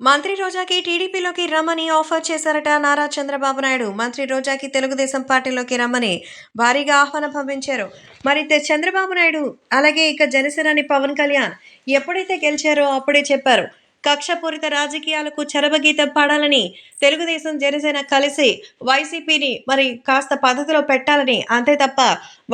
మంత్రి రోజాకి టీడీపీలోకి రమ్మని ఆఫర్ చేశారట నారా చంద్రబాబు నాయుడు. మంత్రి రోజాకి తెలుగుదేశం పార్టీలోకి రమ్మని భారీగా ఆహ్వానం పంపించారు. మరి చంద్రబాబు నాయుడు అలాగే ఇక జనసేనాని పవన్ కళ్యాణ్ ఎప్పుడైతే గెలిచారో అప్పుడే చెప్పారు. కక్షపూరిత రాజకీయాలకు చరమగీతం పాడాలని తెలుగుదేశం జనసేన కలిసి వైసీపీని మరి కాస్త పద్ధతిలో పెట్టాలని, అంతే తప్ప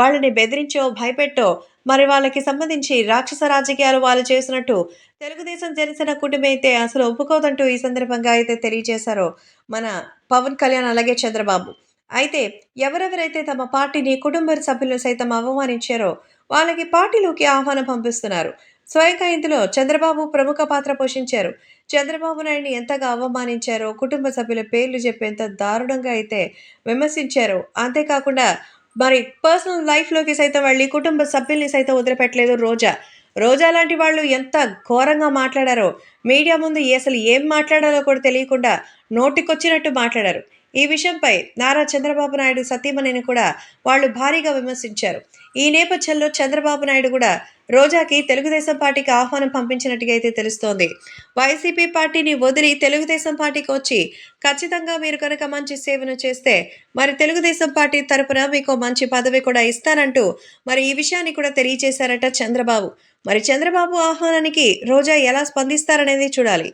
వాళ్ళని బెదిరించో భయపెట్టో మరి వాళ్ళకి సంబంధించి రాక్షస రాజకీయాలు వాళ్ళు చేసినట్టు తెలుగుదేశం జనసేన కూటమి అయితే అసలు ఒప్పుకోదంటూ ఈ సందర్భంగా అయితే తెలియజేశారో మన పవన్ కళ్యాణ్ అలాగే చంద్రబాబు. అయితే ఎవరెవరైతే తమ పార్టీని కుటుంబ సభ్యులను సైతం అవమానించారో వాళ్ళకి పార్టీలోకి ఆహ్వానం పంపిస్తున్నారు. స్వయంగా ఇందులో చంద్రబాబు ప్రముఖ పాత్ర పోషించారు. చంద్రబాబు నాయుడిని ఎంతగా అవమానించారో, కుటుంబ సభ్యుల పేర్లు చెప్పేంత దారుణంగా అయితే విమర్శించారు. అంతేకాకుండా మరి పర్సనల్ లైఫ్‌లోకి సైతం వెళ్ళి కుటుంబ సభ్యుల్ని సైతం వదిలిపెట్టలేదు రోజా. రోజా లాంటి వాళ్ళు ఎంత ఘోరంగా మాట్లాడారో, మీడియా ముందు అసలు ఏం మాట్లాడాలో కూడా తెలియకుండా నోటికొచ్చినట్టు మాట్లాడారు. ఈ విషయంపై నారా చంద్రబాబు నాయుడు సతీమణిని కూడా వాళ్ళు భారీగా విమర్శించారు. ఈ నేపథ్యంలో చంద్రబాబు నాయుడు కూడా రోజాకి తెలుగుదేశం పార్టీకి ఆహ్వానం పంపించినట్టుగా అయితే తెలుస్తోంది. వైసీపీ పార్టీని వదిలి తెలుగుదేశం పార్టీకి వచ్చి ఖచ్చితంగా మీరు కనుక మంచి సేవను చేస్తే మరి తెలుగుదేశం పార్టీ తరపున మీకు మంచి పదవి కూడా ఇస్తానంటూ మరి ఈ విషయాన్ని కూడా తెలియజేశారట చంద్రబాబు. మరి చంద్రబాబు ఆహ్వానానికి రోజా ఎలా స్పందిస్తారనేది చూడాలి.